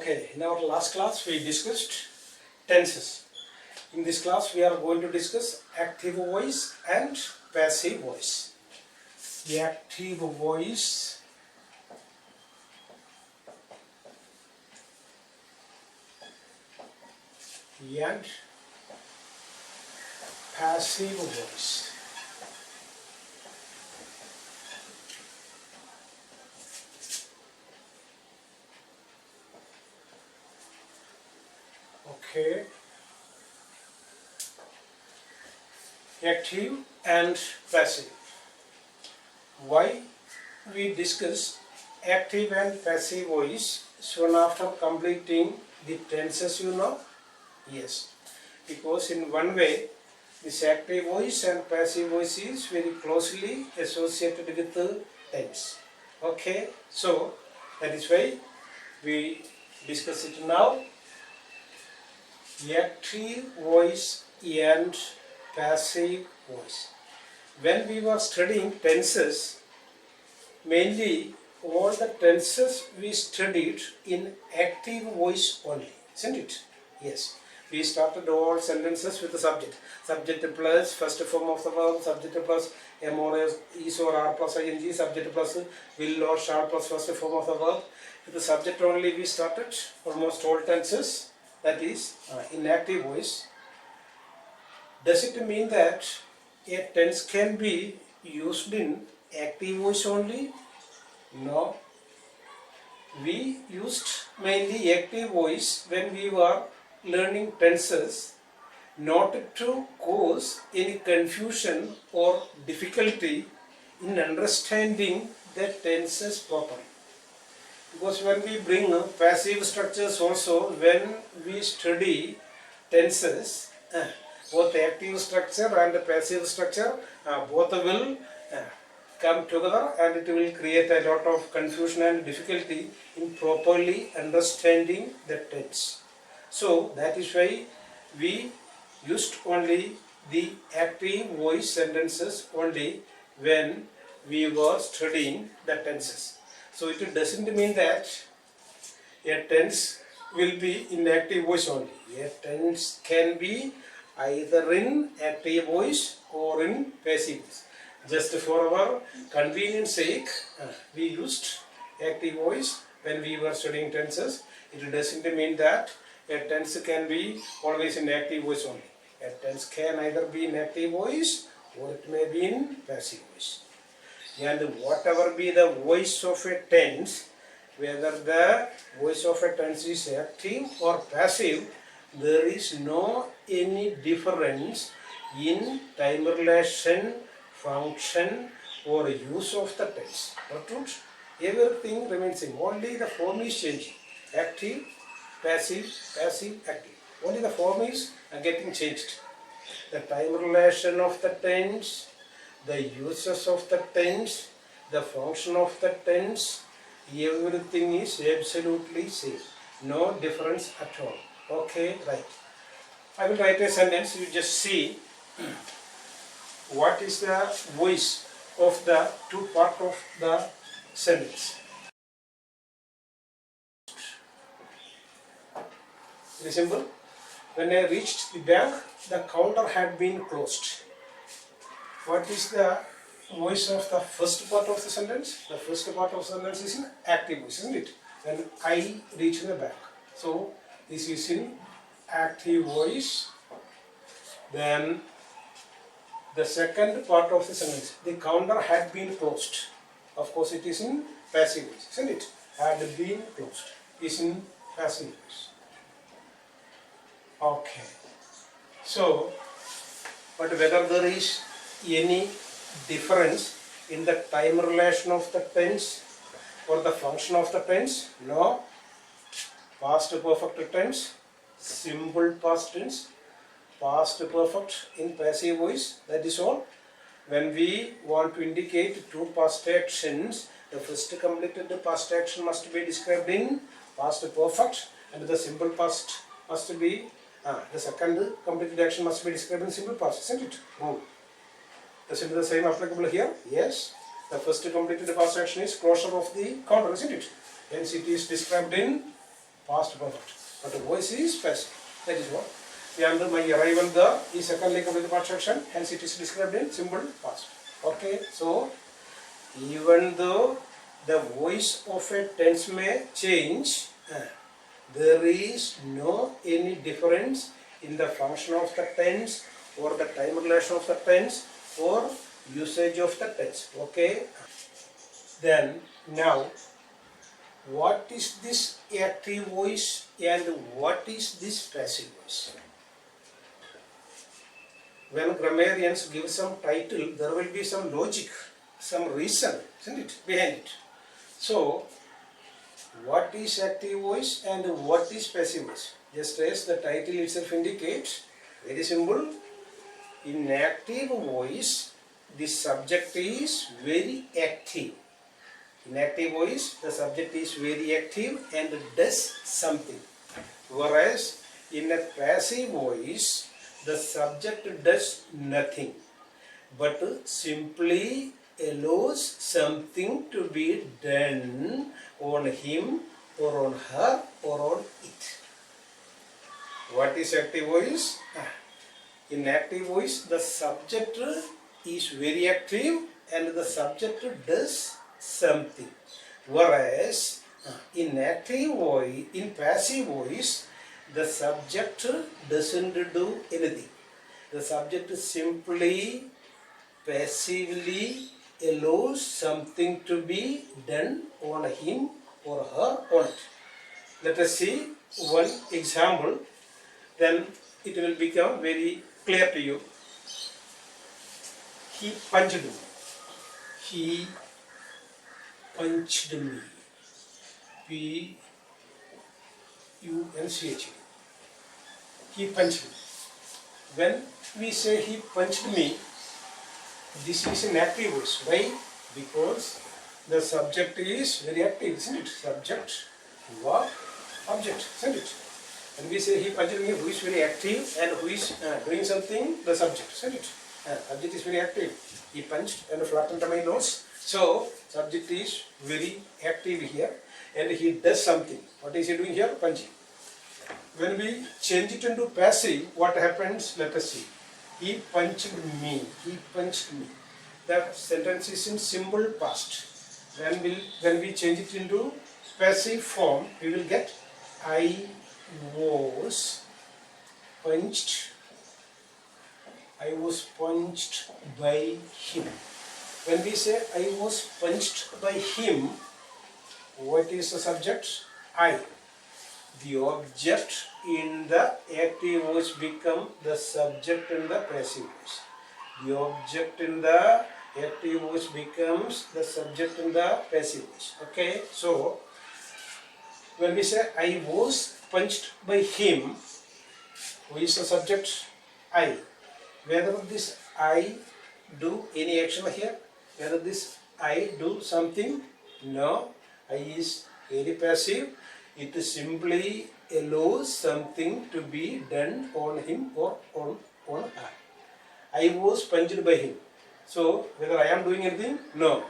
Okay, in our last class we discussed tenses. In this class we are going to discuss active voice and passive voice. The active voice and passive voice. Okay. Active and passive. Why we discuss active and passive voice soon after completing the tenses, you know? Yes, because in one way this active voice and passive voice is very closely associated with the tense. Okay, so that is why we discuss it now. Active voice and passive voice. When we were studying tenses, mainly all the tenses we studied in active voice only, isn't it? Yes. We started all sentences with the subject. Subject plus first form of the verb, subject plus am or is or are plus ing, subject plus will or shall plus first form of the verb. With the subject only we started almost all tenses, that is in active voice. Does it mean that a tense can be used in active voice only? No. We used mainly active voice when we were learning tenses, not to cause any confusion or difficulty in understanding the tenses properly. Because when we bring passive structures also, when we study tenses, both active structure and passive structure, both will come together and it will create a lot of confusion and difficulty in properly understanding the tense. So that is why we used only the active voice sentences only when we were studying the tenses. So it doesn't mean that a tense will be in active voice only. A tense can be either in active voice or in passive voice. Just for our convenience sake, we used active voice when we were studying tenses. It doesn't mean that a tense can be always in active voice only. A tense can either be in active voice or it may be in passive voice. And whatever be the voice of a tense, whether the voice of a tense is active or passive, there is no any difference in time relation, function or use of the tense. But everything remains same. Only the form is changing. Active, passive, passive, active. Only the form is getting changed. The time relation of the tense, the uses of the tense, the function of the tense, everything is absolutely same. No difference at all. Okay, right. I will write a sentence. You just see what is the voice of the two part of the sentence. Very simple. When I reached the bank, the counter had been closed. What is the voice of the first part of the sentence? The first part of the sentence is in active voice, isn't it? When I reached the bank. So this is in active voice. Then the second part of the sentence, the counter had been closed. Of course it is in passive voice, isn't it? Had been closed is in passive voice. Okay. So, but whether there is any difference in the time relation of the tense or the function of the tense? No. Past perfect tense, simple past tense, past perfect in passive voice, that is all. When we want to indicate two past actions, the first completed past action must be described in past perfect and the simple past must be, the second completed action must be described in simple past, isn't it? No. Isn't the same applicable here? Yes. The first completed past action is closure of the counter, isn't it? Hence it is described in past perfect. But the voice is passive. That is what. And my arrival there is secondly completed past action, hence it is described in simple past. Okay, so even though the voice of a tense may change, there is no any difference in the function of the tense or the time relation of the tense or usage of the tense. Okay, then now what is this active voice and what is this passive voice? When grammarians give some title, there will be some logic, some reason, isn't it, behind it. So, what is active voice and what is passive voice? Just as the title itself indicates, very simple. In active voice, the subject is very active. In active voice, the subject is very active and does something. Whereas, in a passive voice, the subject does nothing, but simply allows something to be done on him or on her or on it. What is active voice? In active voice, the subject is very active and the subject does something. Whereas in active voice, in passive voice, the subject doesn't do anything. The subject simply passively allows something to be done on him or her on it. Let us see one example, then it will become very clear to you. He punched me. He punched me. P-U-N-C-H. He punched me. When we say he punched me, this is an active voice. Why? Because the subject is very active, isn't it? Subject, verb, object, isn't it? When we say he punched me, who is very active and who is doing something? The subject, isn't it? Subject is very active. He punched and flattened my nose. So, subject is very active here and he does something. What is he doing here? Punching. When we change it into passive, what happens? Let us see. He punched me. He punched me. The sentence is in simple past. When we change it into passive form, we will get I was punched. I was punched by him. When we say I was punched by him, what is the subject? I. The object in the active voice become the subject in the passive voice. The object in the active voice becomes the subject in the passive voice. Okay, so when we say I was punched by him, who is the subject? I. Whether this I do any action here, whether this I do something, no, I is very passive. It simply allows something to be done on him or on her. I was punched by him. So, whether I am doing anything? No.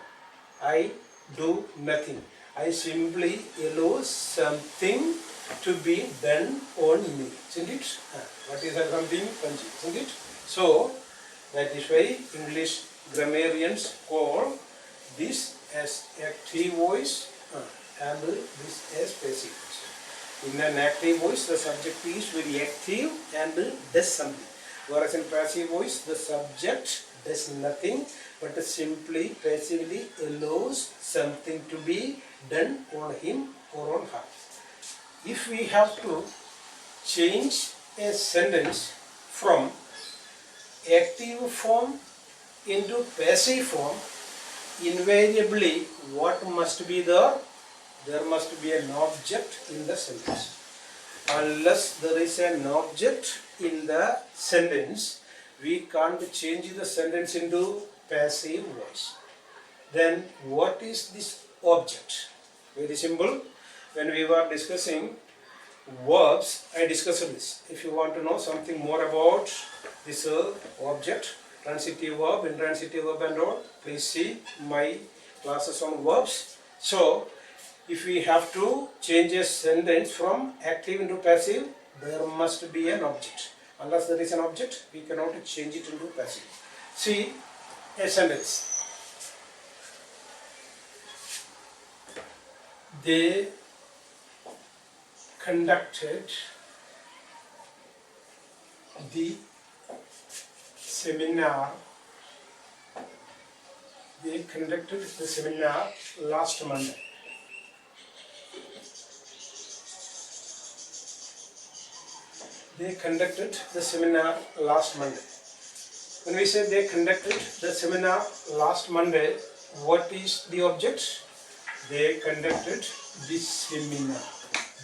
I do nothing. I simply allow something to be done on me. Isn't it? What is that something? Punching. Isn't it? So, that is why English grammarians call this as active voice and this as passive voice. In an active voice, the subject is very active and does something. Whereas in passive voice, the subject does nothing but simply passively allows something to be done on him or on her. If we have to change a sentence from active form into passive form, invariably what must be there? There must be an object in the sentence. Unless there is an object in the sentence, we can't change the sentence into passive voice. Then what is this object? Very simple. When we were discussing verbs, I discussed this. If you want to know something more about this object, transitive verb, intransitive verb and all, please see my classes on verbs. So, if we have to change a sentence from active into passive, there must be an object. Unless there is an object, we cannot change it into passive. See a sentence. They conducted the seminar. They conducted the seminar last Monday. They conducted the seminar last Monday. When we say they conducted the seminar last Monday, what is the object? They conducted this seminar.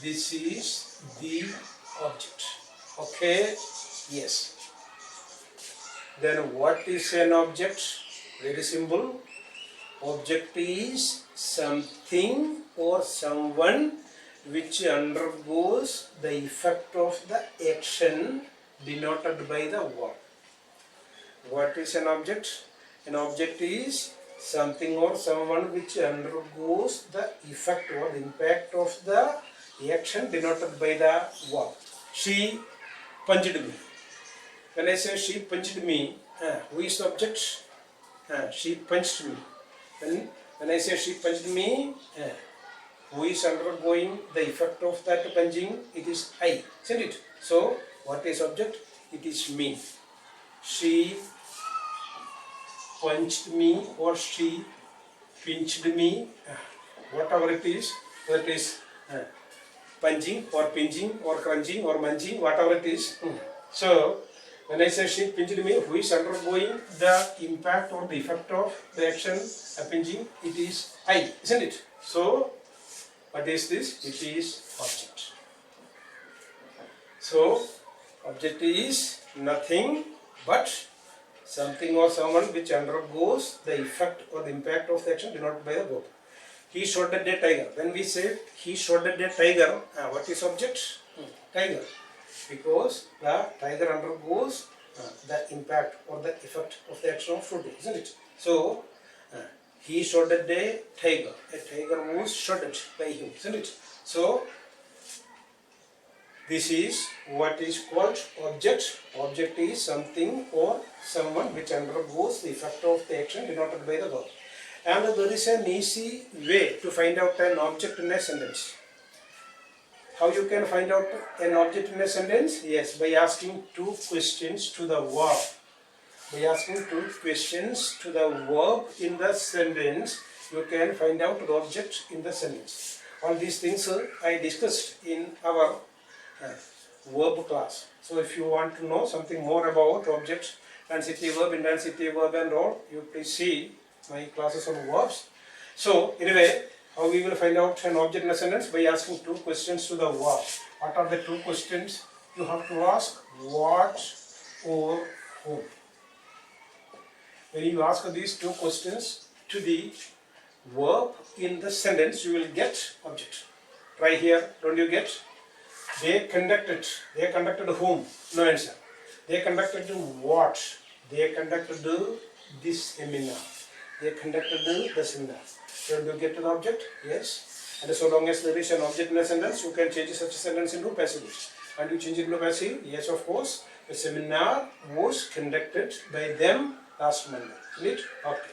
This is the object. Okay? Yes. Then what is an object? Very simple. Object is something or someone which undergoes the effect of the action denoted by the verb. What is an object? An object is something or someone which undergoes the effect or the impact of the action denoted by the verb. She punched me. When I say she punched me, who is the object? She punched me. When I say she punched me, who is undergoing the effect of that punching? It is I, isn't it? So, what is object? It is me. She punched me or she pinched me, whatever it is, that is punching or pinching or crunching or munching, whatever it is. So, when I say she pinched me, who is undergoing the impact or the effect of the action pinching? It is I, isn't it? So, what is this? It is object. So, object is nothing but something or someone which undergoes the effect or the impact of the action denoted by the verb. He shot at a tiger. When we say he shot at a tiger, what is object? Tiger. Because the tiger undergoes the impact or the effect of the action of shooting, isn't it? So, he shot at a tiger. A tiger was shot at by him, isn't it? So, this is what is called object. Object is something or someone which undergoes the effect of the action denoted by the verb. And there is an easy way to find out an object in a sentence. How you can find out an object in a sentence? Yes, by asking two questions to the verb. By asking two questions to the verb in the sentence, you can find out the object in the sentence. All these things I discussed in our verb class. So if you want to know something more about object, transitive verb, intransitive verb and all, you please see my classes on verbs. So anyway, how we will find out an object in a sentence? By asking two questions to the verb. What are the two questions? You have to ask what or whom. When you ask these two questions to the verb in the sentence, you will get object. Try here, don't you get? They conducted whom? No answer. They conducted what? They conducted this seminar. They conducted the seminar. Don't you get the object? Yes. And so long as there is an object in a sentence, you can change such a sentence into passive. And you change it into passive? Yes, of course. The seminar was conducted by them last Monday. Isn't it? Okay.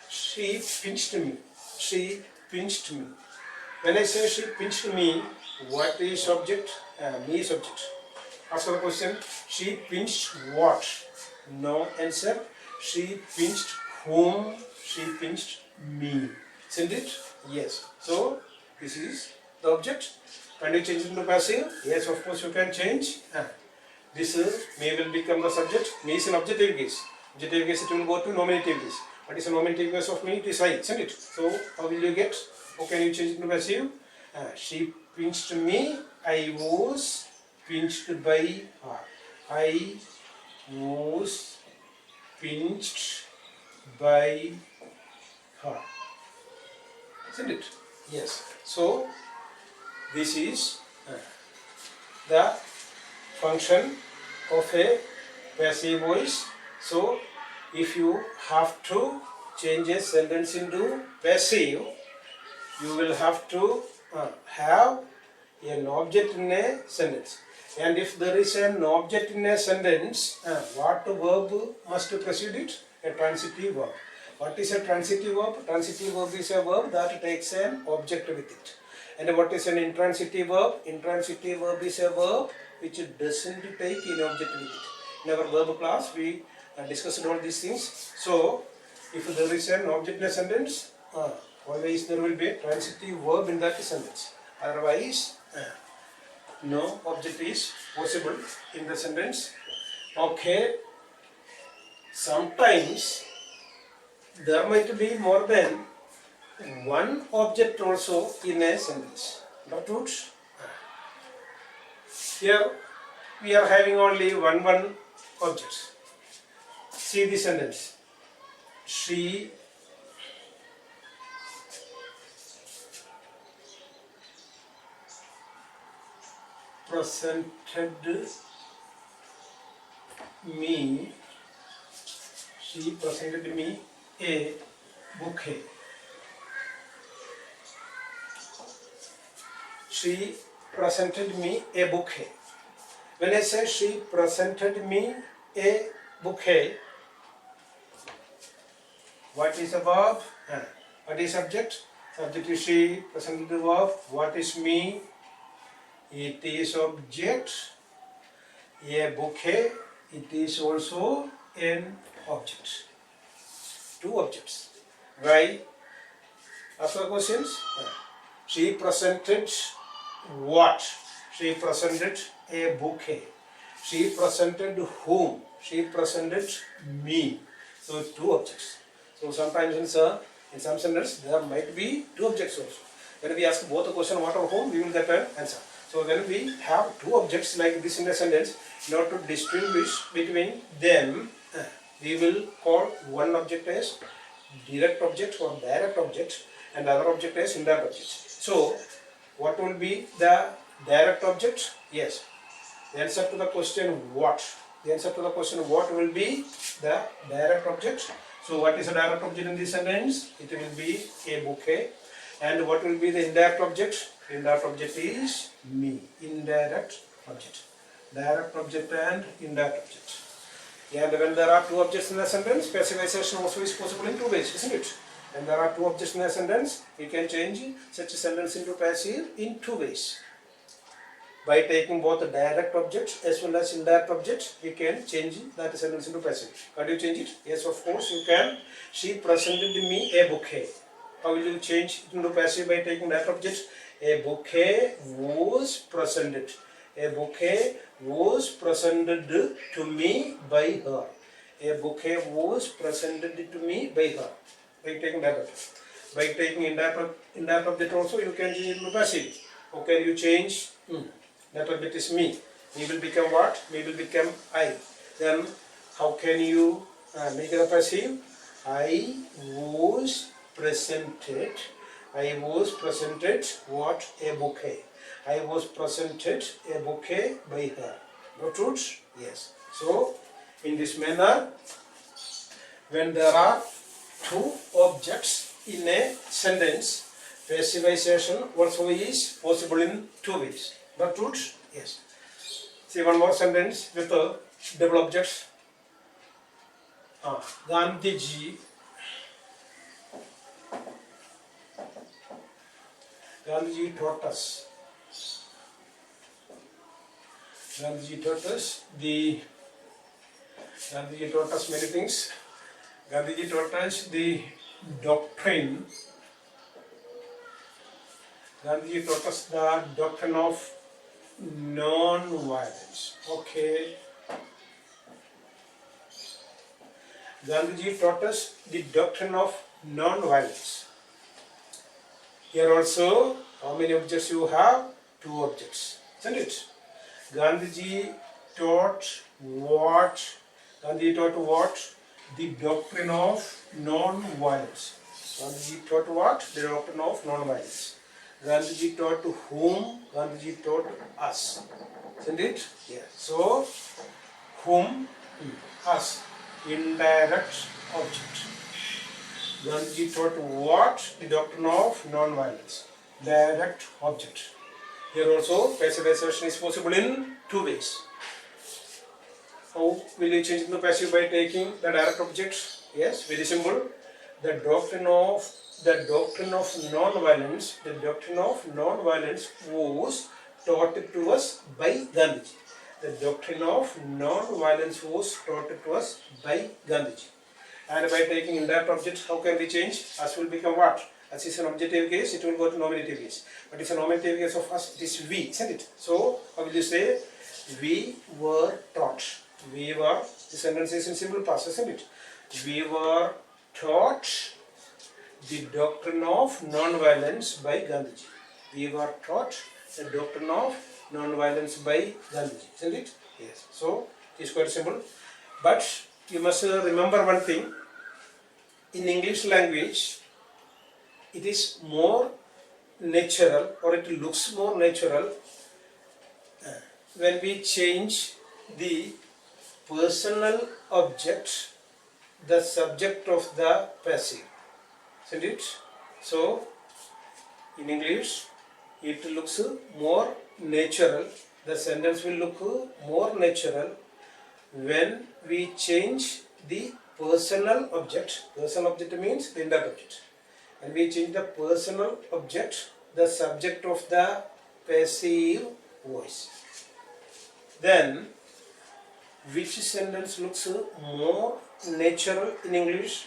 She pinched me. She pinched me. When I say she pinched me, what is object? Me is object. Ask the question. She pinched what? No answer. She pinched whom? She pinched me. Isn't it? Yes. So, this is the object. Can you change it into passive? Yes, of course you can change. This me will become the subject. Me is an objective case. Objective case it will go to nominative case. What is a nominative case of me? It is I, isn't it? So, how will you get? How can you change it into passive? She pinched me. I was pinched by her. I was pinched by her. Isn't it? Yes. So, this is the function of a passive voice. So, if you have to change a sentence into passive, you will have to have an object in a sentence. And if there is an object in a sentence, what verb must precede it? A transitive verb. What is a transitive verb? Transitive verb is a verb that takes an object with it. And what is an intransitive verb? Intransitive verb is a verb which doesn't take an object with it. In our verb class, we discussed all these things. So, if there is an object in a sentence, always there will be a transitive verb in that sentence. Otherwise, no object is possible in the sentence. Okay. Sometimes there might be more than one object also in a sentence. Understood? Here we are having only one object. See the sentence. She presented me a bouquet. She presented me a bouquet. When I say she presented me a bouquet, what is the verb? What is subject? Subject is she, presented the verb. What is me? It is object. A bouquet, it is also an object. Two objects. Why? Ask the questions. She presented what? She presented a bouquet. She presented whom? She presented me. So two objects. So sometimes in some sentences there might be two objects also. When we ask both the question what or whom, we will get an answer. So when we have two objects like this in a sentence, in order to distinguish between them, we will call one object as direct object or direct object and the other object as indirect object. So what will be the direct object? Yes. The answer to the question what? The answer to the question what will be the direct object. So what is a direct object in this sentence? It will be a bouquet. And what will be the indirect object? Indirect object is me. Indirect object. Direct object and indirect object. And when there are two objects in a sentence, passivization also is possible in two ways, isn't it? When there are two objects in a sentence, we can change such a sentence into passive in two ways. By taking both the direct object as well as indirect object, we can change that sentence into passive. How do you change it? Yes, of course you can. She presented me a bouquet. How will you change it into passive by taking that object? A bouquet was presented. A bouquet was presented to me by her. A bouquet was presented to me by her. By taking that object. By taking indirect object also, you can change it into passive. How can you change? That object is me. Me will become what? Me will become I. Then how can you make it a passive? I was presented what? A bouquet. I was presented a bouquet by her. No truth? Yes. So, in this manner, when there are two objects in a sentence, passivization also is possible in two ways. No truth? Yes. See one more sentence with double objects. Gandhiji taught us. Gandhiji taught us many things. Gandhiji taught us the doctrine. Gandhiji taught us the doctrine of non-violence. Okay. Gandhiji taught us the doctrine of non-violence. Here also, how many objects you have? Two objects, isn't it? Gandhiji taught what? Gandhiji taught what? The doctrine of non-violence. Gandhiji taught what? The doctrine of non-violence. Gandhiji taught to whom? Gandhiji taught us. Isn't it? Yes. So, whom? Us. Indirect object. Gandhiji taught what? The doctrine of non-violence. Direct object. Here also passive assertion is possible in two ways. How will you change into passive? By taking the direct object? Yes, very simple. The doctrine of non-violence. The doctrine of non-violence was taught to us by Gandhiji. The doctrine of non-violence was taught to us by Gandhiji. And by taking indirect object, how can we change? Us will become what? As is an objective case, it will go to nominative case. But it's a nominative case of us, it is we, isn't it? So, how will you say? We were taught. We were, the sentence is in simple past, isn't it? We were taught the doctrine of non-violence by Gandhiji. We were taught the doctrine of non-violence by Gandhiji, isn't it? Yes. So, it is quite simple. But you must remember one thing. In English language, it is more natural, or it looks more natural when we change the personal object, the subject of the passive, isn't it? So, in English, it looks more natural, the sentence will look more natural when we change the personal object. Personal object means the indirect object. And we change the personal object, the subject of the passive voice. Then, which sentence looks more natural in English?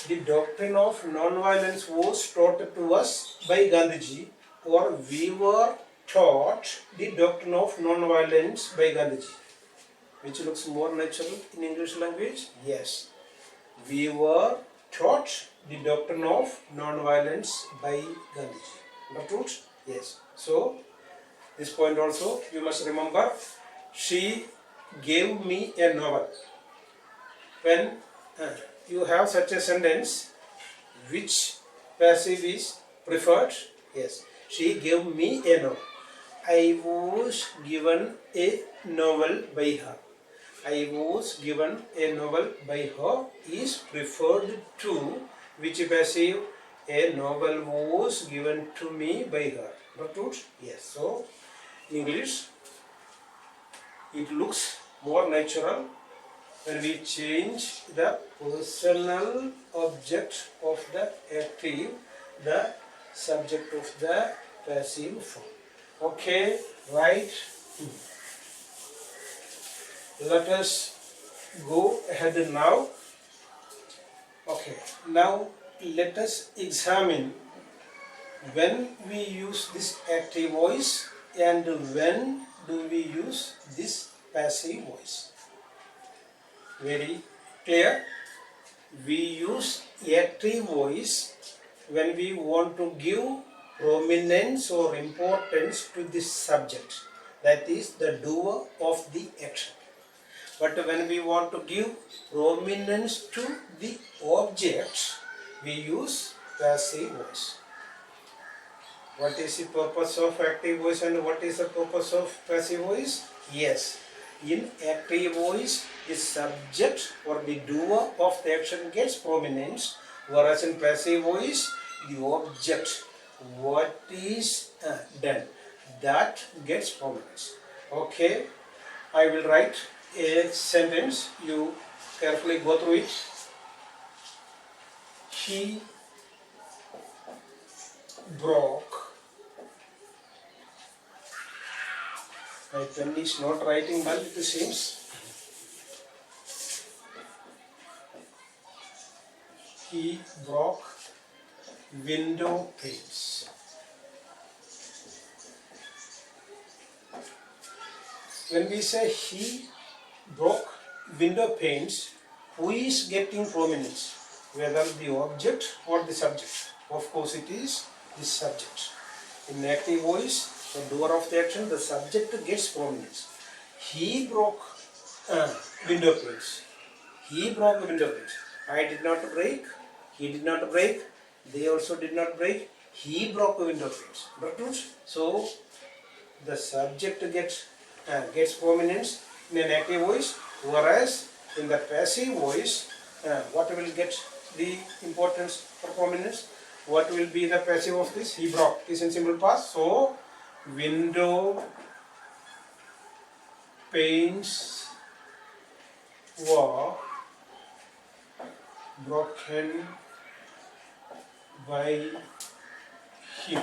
The doctrine of non-violence was taught to us by Gandhiji, or we were taught the doctrine of non-violence by Gandhiji. Which looks more natural in English language? Yes. We were taught the doctrine of non-violence by Gandhiji. Understood? Yes. So, this point also you must remember. She gave me a novel. When you have such a sentence, which passive is preferred? Yes. She gave me a novel. I was given a novel by her. I was given a novel by her is preferred to which passive? A novel was given to me by her. Understood? Yes. So, in English, it looks more natural when we change the personal object of the active, the subject of the passive form. Okay, right. Let us go ahead now. Okay, now let us examine when we use this active voice and when do we use this passive voice. Very clear. We use active voice when we want to give prominence or importance to the subject, that is the doer of the action. But when we want to give prominence to the object, we use passive voice. What is the purpose of active voice and what is the purpose of passive voice? Yes, in active voice, the subject or the doer of the action gets prominence, whereas in passive voice, the object, what is done, that gets prominence. Okay, I will write a sentence, you carefully go through it. He broke. My pen is not writing well, it seems. He broke window panes. When we say he broke window panes, who is getting prominence? Whether the object or the subject? Of course it is the subject. In active voice, the doer of the action, the subject gets prominence. He broke window panes. He broke window panes. I did not break. He did not break. They also did not break. He broke window panes. So the subject gets prominence in an active voice, whereas in the passive voice, what will get the importance or prominence? What will be the passive of this? He broke. Is in simple past. So window panes were broken by him.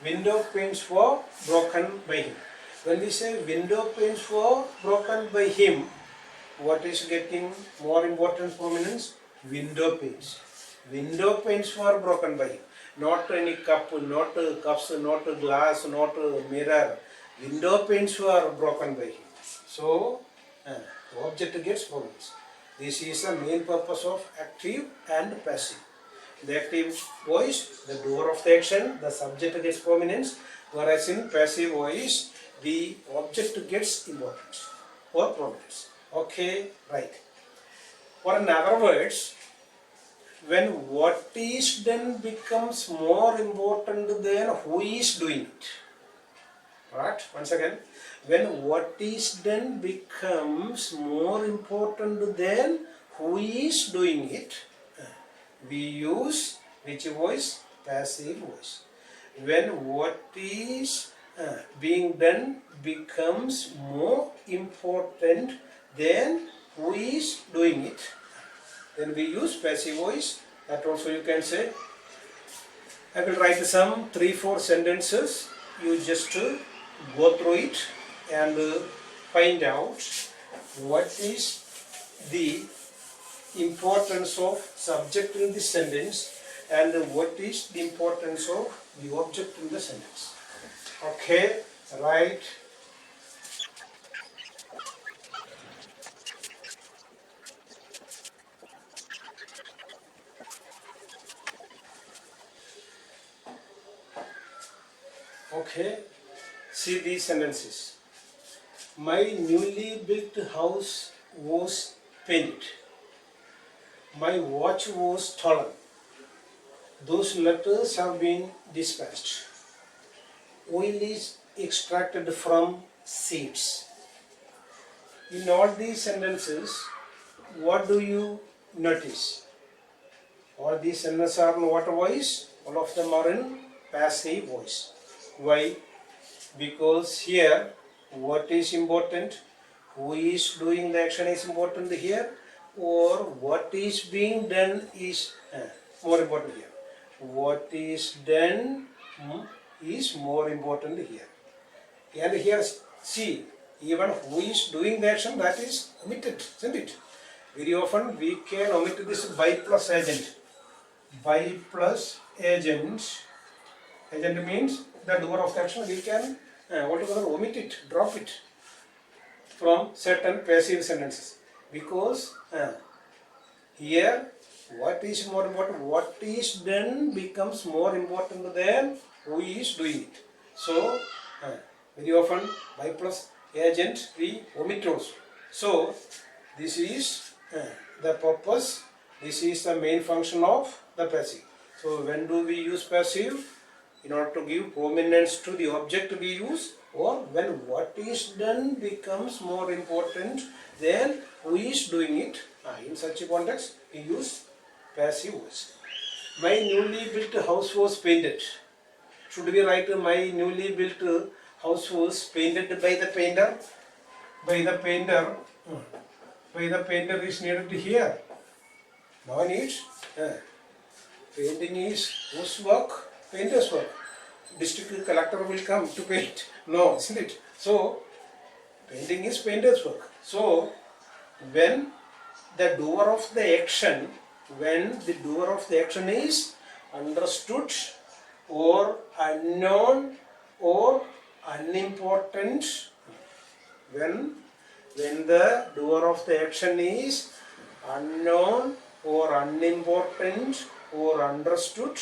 Window panes were broken by him. When we say window panes were broken by him, what is getting more important prominence? Window panes. Window panes were broken by him. Not any cup, not cups, not glass, not mirror. Window panes were broken by him. So, the object gets prominence. This is the main purpose of active and passive. The active voice, the doer of the action, the subject gets prominence, whereas in passive voice, the object gets importance or prominence. Okay, right. Or in other words, when what is done becomes more important than who is doing it. Right? Once again, when what is done becomes more important than who is doing it, we use which voice? Passive voice. When what is being done becomes more important than who is doing it, then we use passive voice. That also you can say. I will write some 3-4 sentences. You just go through it and find out what is the importance of subject in the sentence and what is the importance of the object in the sentence. Okay, right. Okay, see these sentences. My newly built house was painted. My watch was stolen. Those letters have been dispatched. Oil is extracted from seeds. In all these sentences, what do you notice? All these sentences are in what voice? All of them are in passive voice. Why? Because here, what is important? Who is doing the action is important here, or what is being done is more important here. What is done is more important here. And here, see, even who is doing the action, that is omitted, isn't it? Very often we can omit this by plus agent. By plus agent. Agent means the doer of the action. We can altogether omit it, drop it from certain passive sentences, because here what is more important? What is done becomes more important than who is doing it. So very often by plus agent we omit also. So this is the purpose. This is the main function of the passive. So when do we use passive? In order to give prominence to the object we use, or when what is done becomes more important than who is doing it. In such a context, we use passive voice. My newly built house was painted. Should we write my newly built house was painted by the painter? By the painter. By the painter is needed here. No need. Painting is whose work? Painter's work. District collector will come to paint. No, isn't it? So, painting is painter's work. So, when the doer of the action, is understood or unknown or unimportant, when the doer of the action is unknown or unimportant or understood,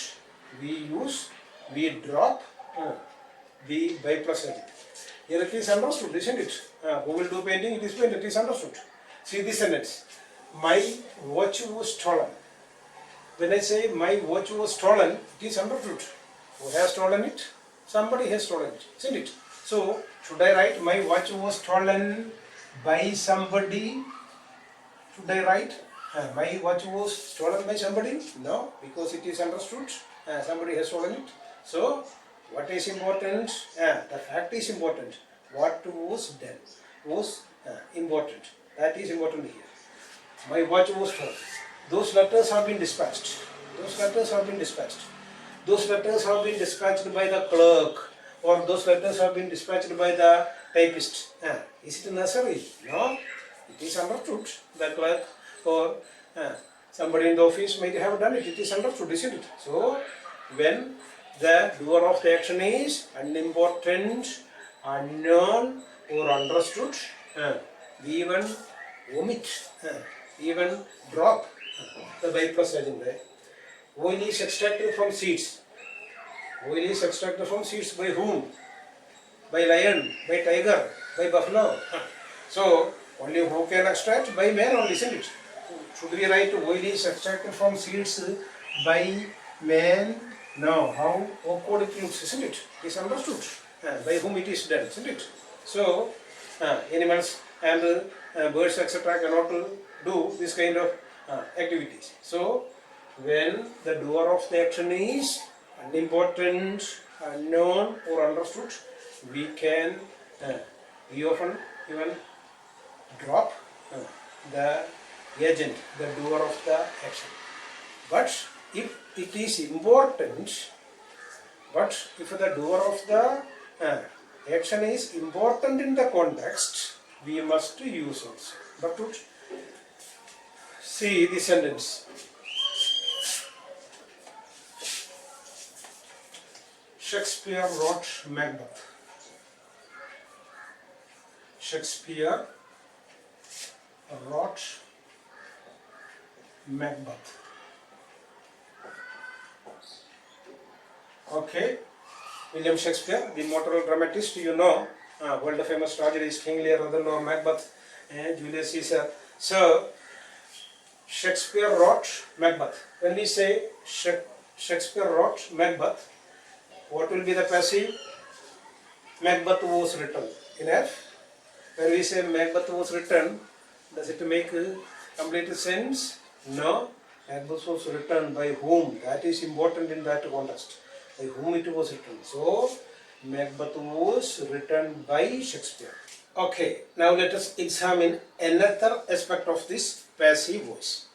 we drop the by plus agent. Here it is understood, isn't it? Who will do painting? It is painted, it is understood. See this sentence. My watch was stolen. When I say my watch was stolen, it is understood. Who has stolen it? Somebody has stolen it, isn't it? So, should I write my watch was stolen by somebody? Should I write My watch was stolen by somebody? No, because it is understood. Somebody has stolen it. So, what is important? The fact is important. What was done was important. That is important here. My watch was stolen. Those letters have been dispatched. Those letters have been dispatched. Those letters have been dispatched by the clerk, or those letters have been dispatched by the typist. Is it necessary? No. It is understood. The clerk or somebody in the office might have done it. It is understood, isn't it? So, when the doer of the action is unimportant, unknown, or understood, we even omit, even drop the bypassage in there. Oil is extracted from seeds. Oil is extracted from seeds by whom? By lion, by tiger, by buffalo. So, only who can extract? By man only, isn't it? Should we write oil is extracted from seeds by man? No. How awkward it looks, isn't it? It is understood. By whom it is done, isn't it? So, animals and birds, etc. cannot do this kind of activities. So, when the doer of the action is unimportant, unknown, or understood, we can, we often even drop the agent, the doer of the action. But if it is important, but if the doer of the action is important in the context, we must use also. But to see the sentence. Shakespeare wrote Macbeth. Shakespeare wrote Macbeth. Okay, William Shakespeare, the immortal dramatist, you know, world famous tragedies King Lear, Othello, Macbeth, and Julius Caesar. So, Shakespeare wrote Macbeth. When we say Shakespeare wrote Macbeth, what will be the passive? Macbeth was written. Enough? When we say Macbeth was written, does it make complete sense? No. Macbeth was written by whom? That is important in that context. By whom it was written. So, Macbeth was written by Shakespeare. Okay, now let us examine another aspect of this passive voice.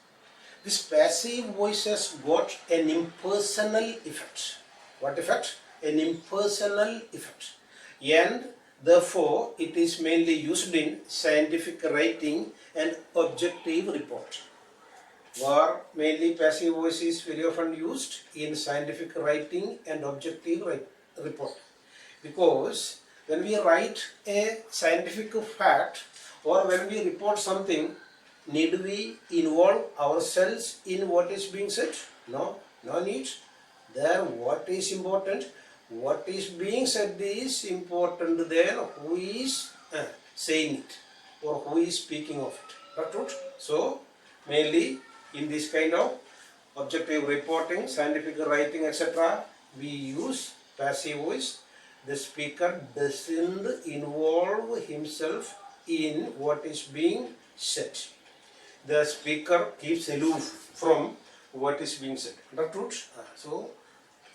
This passive voice has got an impersonal effect. What effect? An impersonal effect. And therefore, it is mainly used in scientific writing and objective report. Where mainly passive voice is very often used in scientific writing and objective report. Because when we write a scientific fact or when we report something, need we involve ourselves in what is being said? No, no need. There, what is important? What is being said is important than who is saying it or who is speaking of it. That's true. So, mainly in this kind of objective reporting, scientific writing, etc., we use passive voice. The speaker doesn't involve himself in what is being said. The speaker keeps aloof from what is being said. That's true. So,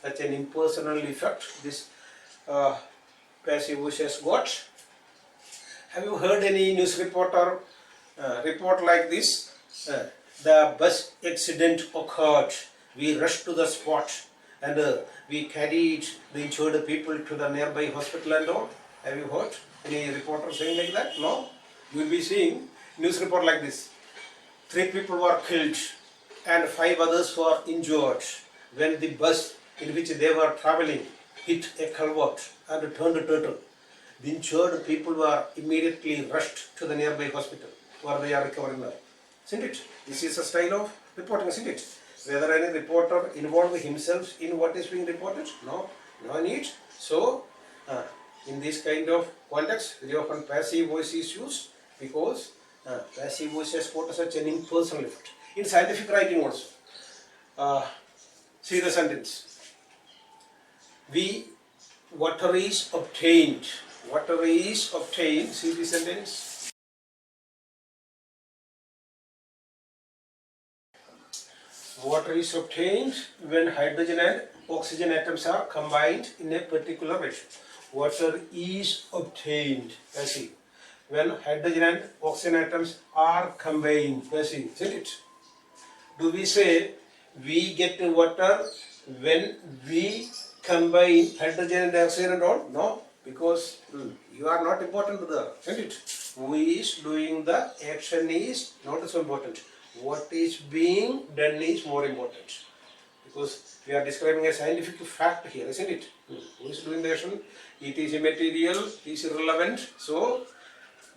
such an impersonal effect this passive voice has got. Have you heard any news reporter report like this? The bus accident occurred. We rushed to the spot and we carried the injured people to the nearby hospital and all. Have you heard any reporter saying like that? No? You will be seeing news report like this. 3 people were killed and 5 others were injured when the bus in which they were traveling hit a culvert and turned turtle. The injured people were immediately rushed to the nearby hospital where they are recovering now. Isn't it? This is a style of reporting, isn't it? Whether any reporter involve himself in what is being reported? No, no need. So, in this kind of context, very often passive voice is used because passive voice has got such an impersonal effect. In scientific writing also, see the sentence. Water is obtained. Water is obtained. See the sentence. Water is obtained when hydrogen and oxygen atoms are combined in a particular ratio. Water is obtained, passive, when hydrogen and oxygen atoms are combined, passive, isn't it? Do we say we get water when we combine hydrogen and oxygen and all? No, because you are not important there, isn't it? Who is doing the action is not so important. What is being done is more important. Because we are describing a scientific fact here, isn't it? Who is doing the action? It is immaterial, it is irrelevant. So,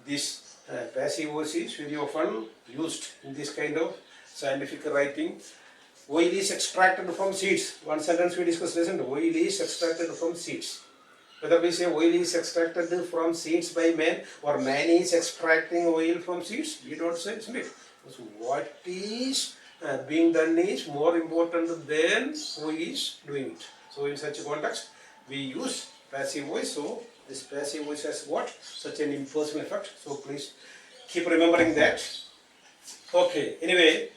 this passive voice is very often used in this kind of scientific writing. Oil is extracted from seeds. One sentence we discussed, isn't it? Oil is extracted from seeds. Whether we say oil is extracted from seeds by man or man is extracting oil from seeds, we don't say, isn't it? So what is being done is more important than who is doing it. So in such a context, we use passive voice. So this passive voice has what? Such an impersonal effect. So please keep remembering that. Okay, anyway,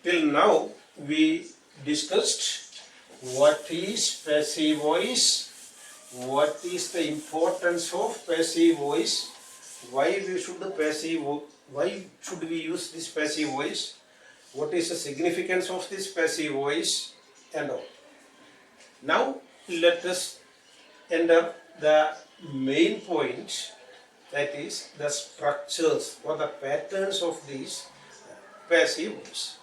till now we discussed what is passive voice, what is the importance of passive voice, why should we use this passive voice, what is the significance of this passive voice, and all. Now let us enter the main point, that is the structures or the patterns of these passive voice.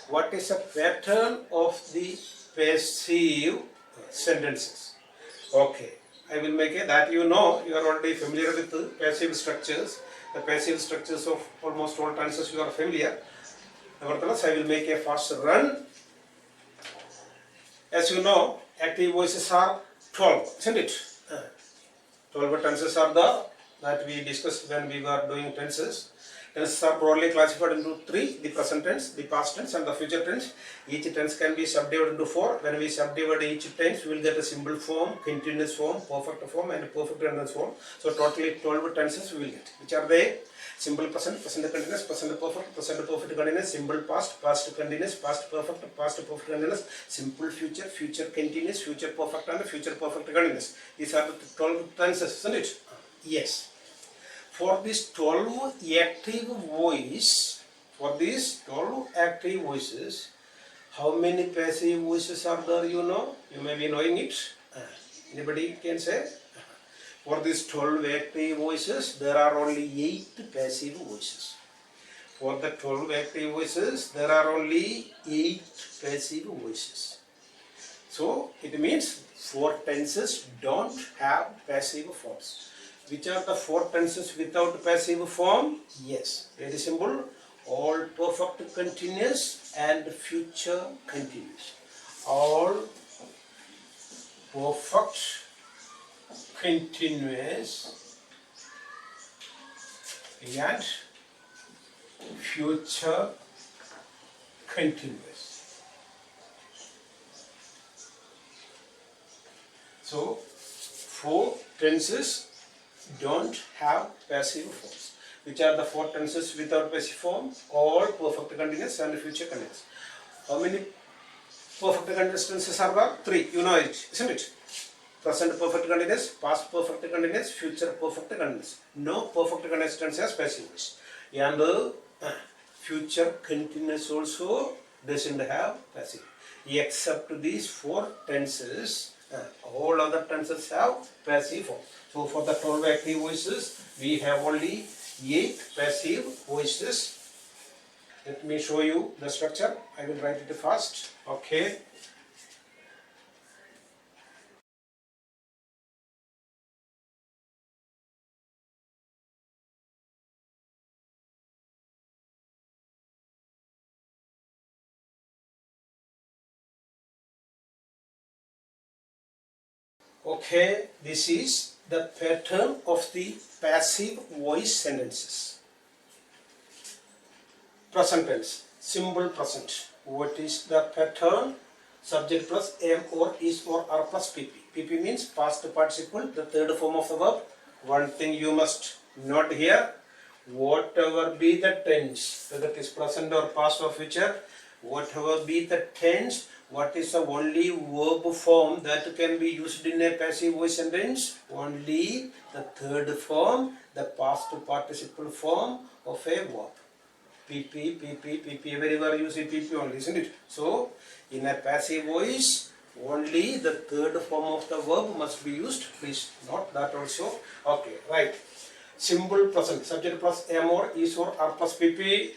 What is a pattern of the passive sentences? Okay, I will make it that you know, you are already familiar with the passive structures. The passive structures of almost all tenses you are familiar. Nevertheless, I will make a fast run. As you know, active voices are 12, isn't it? 12 tenses are there that we discussed when we were doing tenses. Tenses are broadly classified into 3, the present tense, the past tense and the future tense. Each tense can be subdivided into 4. When we subdivide each tense, we will get a simple form, continuous form, perfect form and perfect continuous form. So totally 12 tenses we will get. Which are they? Simple present, present continuous, present perfect continuous, simple past, past continuous, past perfect continuous, simple future, future continuous, future perfect and future perfect continuous. These are the 12 tenses, isn't it? Yes. For this 12 active voice, for these 12 active voices, how many passive voices are there, you know? You may be knowing it. Anybody can say? For these 12 active voices, there are only 8 passive voices. For the 12 active voices, there are only 8 passive voices. So, it means 4 tenses don't have passive forms. Which are the 4 tenses without passive form? Yes, very simple. All perfect continuous and future continuous. All perfect continuous and future continuous. So, 4 tenses don't have passive forms. Which are the 4 tenses without passive form? All perfect continuous and future continuous. How many perfect continuous tenses are there? 3. You know it, isn't it? Present perfect continuous, past perfect continuous, future perfect continuous. No perfect continuous tense has passive voice. And future continuous also doesn't have passive. Except these 4 tenses, all other tenses have passive form. So for the 12 active voices, we have only 8 passive voices. Let me show you the structure. I will write it fast. Okay. Okay, this is the pattern of the passive voice sentences. Present tense, simple present. What is the pattern? Subject plus am or is or are plus pp. Pp means past participle, the third form of the verb. One thing you must note here, whatever be the tense, whether it is present or past or future, whatever be the tense, what is the only verb form that can be used in a passive voice sentence? Only the third form, the past participle form of a verb. PP, PP, PP, everywhere you see PP only, isn't it? So, in a passive voice, only the third form of the verb must be used. Please note that also. Okay, right. Simple present, subject plus am or is or are plus PP.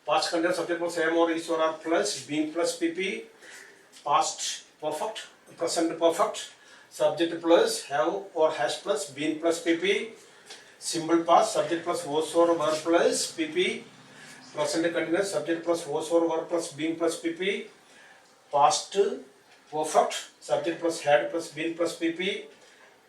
Past continuous, subject plus am or is or are plus being plus PP. Past perfect, present perfect, subject plus have or has plus been plus PP. Simple past, subject plus was or were plus PP. Present continuous, subject plus was or were plus being plus PP. Past perfect, subject plus had plus been plus PP.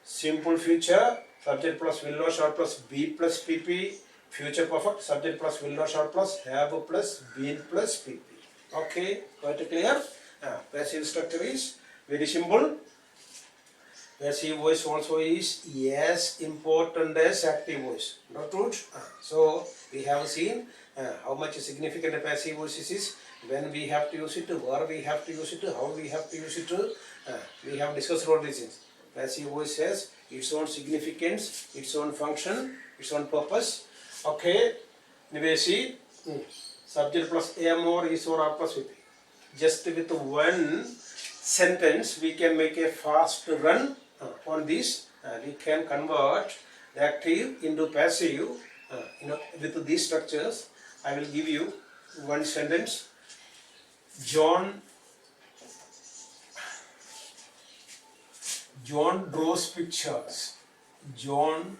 Simple future, subject plus will or shall plus be plus PP. Future perfect, subject plus will or shall plus have plus been plus PP. Okay, quite clear? Passive structure is very simple. Passive voice also is as important as active voice. Not true? So we have seen how much significant a passive voice is, when we have to use it, where we have to use it, how we have to use it. We have discussed all these things. Passive voice has its own significance, its own function, its own purpose. Okay, anyway, see, subject plus am or is or are plus PP. Just with one sentence, we can make a fast run on this. We can convert the active into passive. With these structures, I will give you one sentence. John draws pictures. John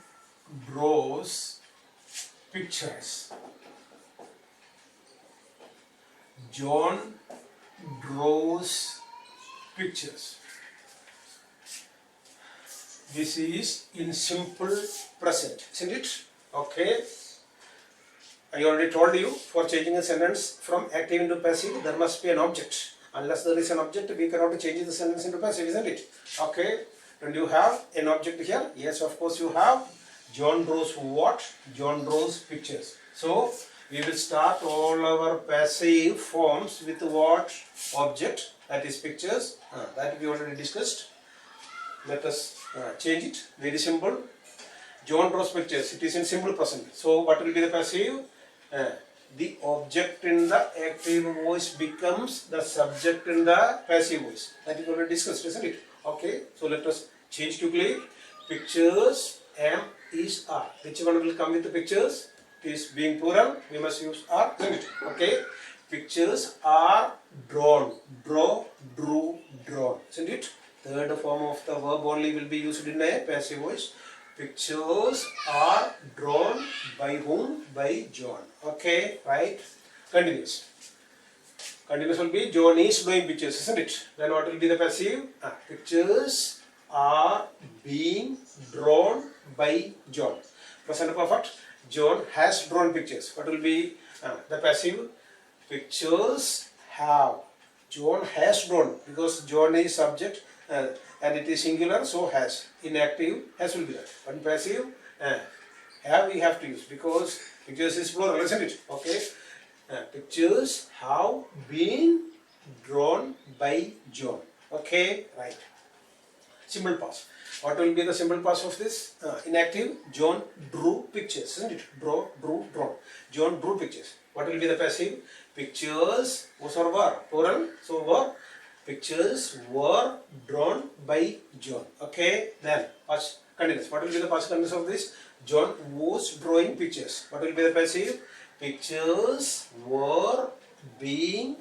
draws pictures. John draws pictures. This is in simple present, isn't it? Okay. I already told you, for changing a sentence from active into passive, there must be an object. Unless there is an object, we cannot change the sentence into passive, isn't it? Okay. And you have an object here? Yes, of course you have. John draws what? John draws pictures. So, we will start all our passive forms with what object? That is pictures. That we already discussed. Let us change it. Very simple. John draws pictures. It is in simple present. So what will be the passive? The object in the active voice becomes the subject in the passive voice. That is already discussed, isn't it? Okay. So let us change quickly. Pictures, am, is, are. Which one will come with the pictures? It is being plural. We must use are, isn't it? Okay. Pictures are drawn. Draw, drew, drawn. Isn't it? Third form of the verb only will be used in a passive voice. Pictures are drawn by whom? By John. Okay, right? Continuous. Continuous will be John is doing pictures, isn't it? Then what will be the passive? Pictures are being drawn by John. Present perfect. John has drawn pictures. What will be the passive? Pictures have. John has drawn, because John is subject and it is singular, so has. Inactive, has will be there. But passive, have we have to use, because pictures is plural, isn't it? Okay. Pictures have been drawn by John. Okay, right. Simple past. What will be the simple past of this? Inactive, John drew pictures, isn't it? Draw, drew, drawn. John drew pictures. What will be the passive? Pictures was or were, plural, so were. Pictures were drawn by John. Okay, then past continuous. What will be the past continuous of this? John was drawing pictures. What will be the passive? Pictures were being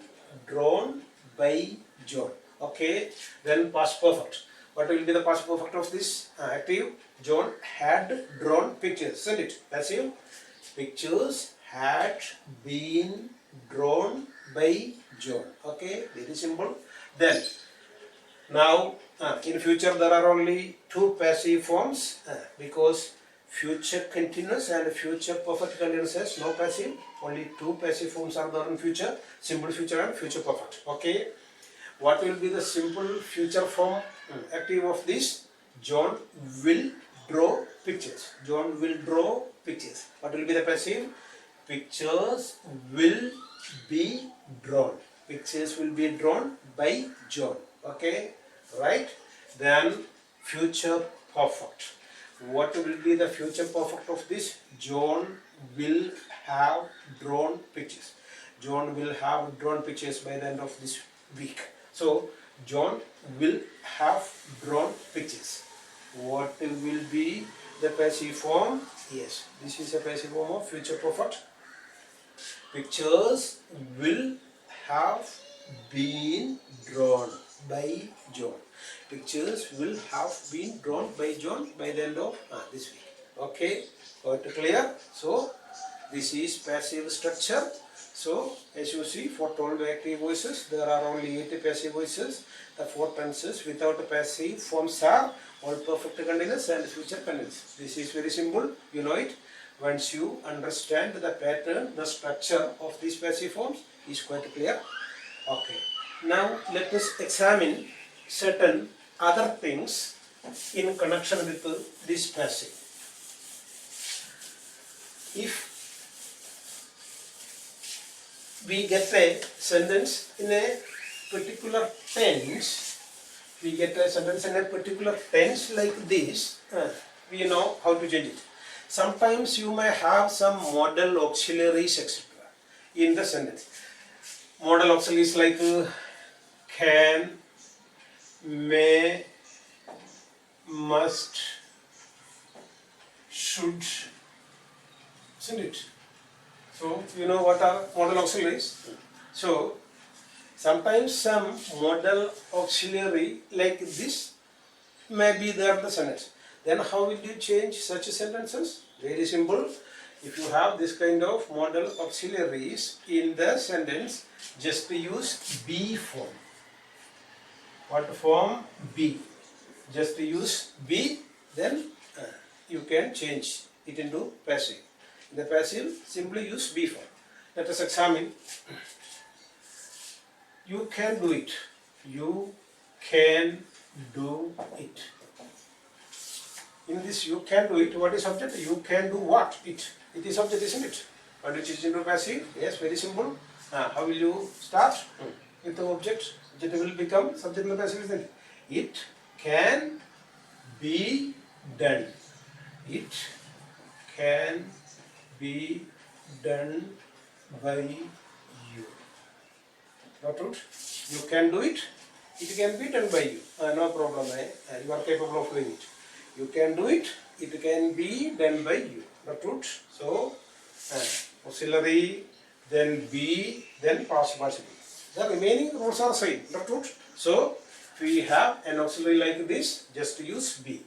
drawn by John. Okay, then past perfect. What will be the past perfect of this? Active. John had drawn pictures, isn't it? Passive. Pictures had been drawn by John. Okay, very simple. Then, now in future there are only two passive forms because future continuous and future perfect continuous has no passive. Only two passive forms are there in future: simple future and future perfect. Okay. What will be the simple future form active of this? John will draw pictures. John will draw pictures. What will be the passive? Pictures will be drawn. Pictures will be drawn by John. Okay, right? Then future perfect. What will be the future perfect of this? John will have drawn pictures. John will have drawn pictures by the end of this week. So John will have drawn pictures. What will be the passive form? Yes, this is a passive form of future perfect. Pictures will have been drawn by John. Pictures will have been drawn by John by the end of this week. Okay, got it clear? So this is passive structure. So as you see, for 12 active voices, there are only 8 passive voices. The 4 tenses without passive forms are all perfect continuous and future continuous. This is very simple, you know it. Once you understand the pattern, the structure of these passive forms is quite clear. Okay. Now let us examine certain other things in connection with this passive. If we get a sentence in a particular tense, like this, we know how to change it. Sometimes you may have some modal auxiliaries, etc. in the sentence. Modal auxiliaries like can, may, must, should, isn't it? So you know what are modal auxiliaries? So sometimes some modal auxiliary like this may be there in the sentence. Then how will you change such sentences? Very simple. If you have this kind of modal auxiliaries in the sentence, just use be form. What form? Be. Just use be, then you can change it into passive. In the passive, simply use be form. Let us examine. You can do it. You can do it. In this you can do it, what is subject? You can do what? It. It is subject, isn't it? And which is into passive? Yes, very simple. How will you start? With the object. Object will become subject in the passive, isn't it? It can be done. It can be done by you. Not true? You can do it. It can be done by you. No problem. You are capable of doing it. You can do it. It can be done by you. Not true? So, auxiliary, then be, then past participle. The remaining rules are same. Not true? So, if we have an auxiliary like this, just use be.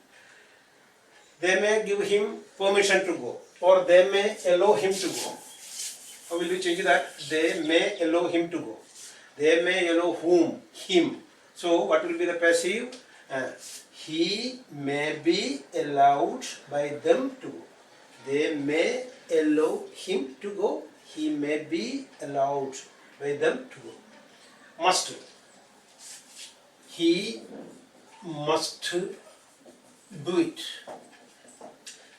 They may give him permission to go, or they may allow him to go. How will you change that? They may allow him to go. They may allow whom? Him. So what will be the passive? He may be allowed by them to go. They may allow him to go. He may be allowed by them to go. Must. He must do it.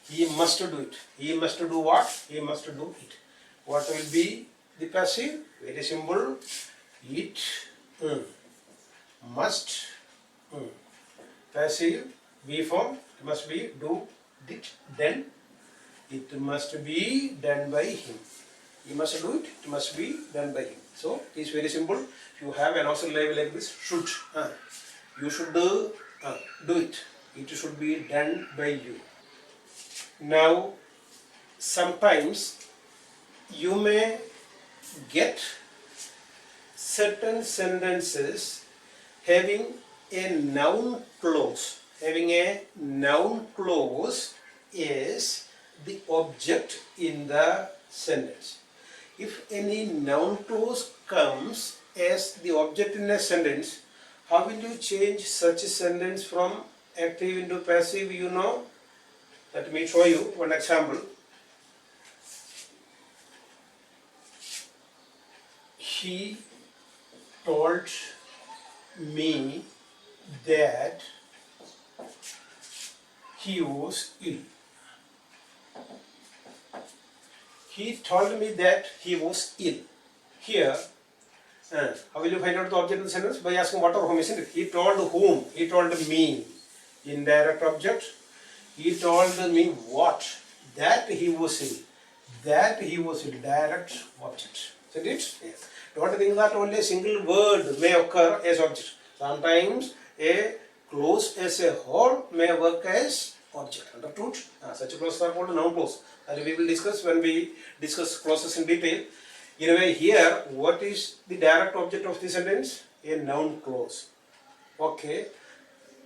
He must do it. He must do what? He must do it. What will be the passive? Very simple. It must. Passive, be form, it must be do, did, then. It must be done by him. He must do it, it must be done by him. So, it is very simple. If you have an auxiliary like this, should. You should do it. It should be done by you. Now, sometimes you may get certain sentences having a noun clause. Having a noun clause is the object in the sentence. If any noun clause comes as the object in a sentence, how will you change such a sentence from active into passive? You know. Let me show you one example. He told me that he was ill. He told me that he was ill. Here, How will you find out the object in the sentence? By asking what or whom, isn't it? He told whom? He told me. Indirect object. He told me what? That he was ill. That he was ill. Direct object. Isn't it? Yes. Don't think that only a single word may occur as object. Sometimes a clause as a whole may work as object. Understood? Such clauses are called noun clause. And we will discuss when we discuss clauses in detail. Anyway, here, what is the direct object of the sentence? A noun clause. Okay.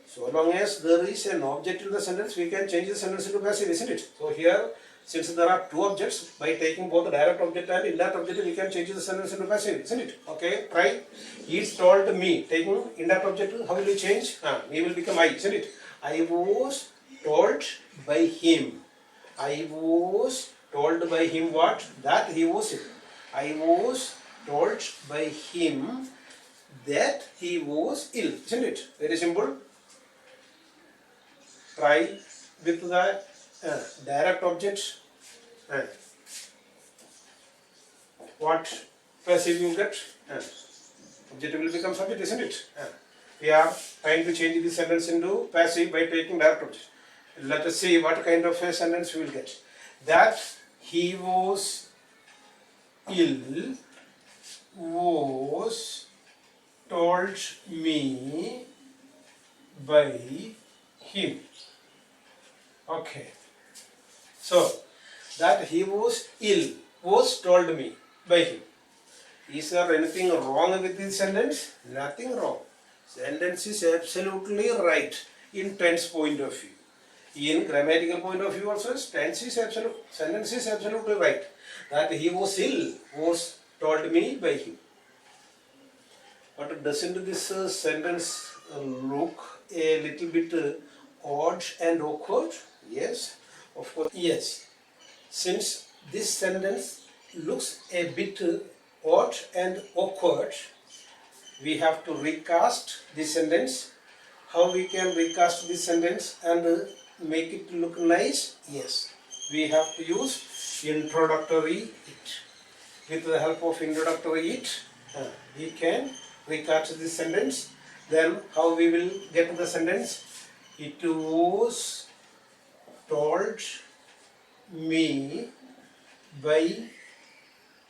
So long as there is an object in the sentence, we can change the sentence into passive, isn't it? So here, since there are two objects, by taking both the direct object and indirect object, we can change the sentence into passive, isn't it? Okay, try. He told me. Taking indirect object, how will you change? Me will become I, isn't it? I was told by him. I was told by him what? That he was ill. I was told by him that he was ill, isn't it? Very simple. Try with the direct object. What passive you get? Object will become subject, isn't it? We are trying to change this sentence into passive by taking direct object. Let us see what kind of a sentence we will get. That he was ill was told me by him. Okay. So, that he was ill was told me by him. Is there anything wrong with this sentence? Nothing wrong. Sentence is absolutely right in tense point of view. In grammatical point of view also, sentence is absolutely right. That he was ill was told me by him. But doesn't this sentence look a little bit odd and awkward? Yes, of course. Yes. Since this sentence looks a bit odd and awkward, we have to recast this sentence. How we can recast this sentence and make it look nice? Yes, we have to use introductory it. With the help of introductory it, we can recast this sentence. Then how we will get the sentence? It was told me by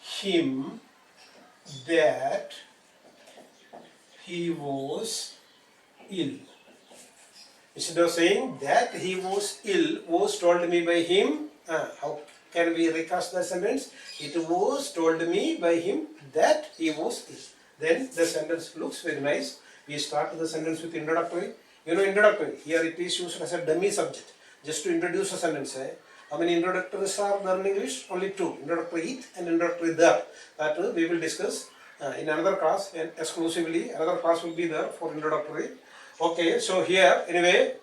him that he was ill. Instead of saying that he was ill was told me by him, how can we recast the sentence? It was told me by him that he was ill. Then the sentence looks very nice. We start the sentence with introductory. You know introductory, here it is used as a dummy subject, just to introduce a sentence. How many introductories are there in English? Only two, introductory it and introductory there. That we will discuss in another class, and exclusively another class will be there for introductory. Okay, so here anyway,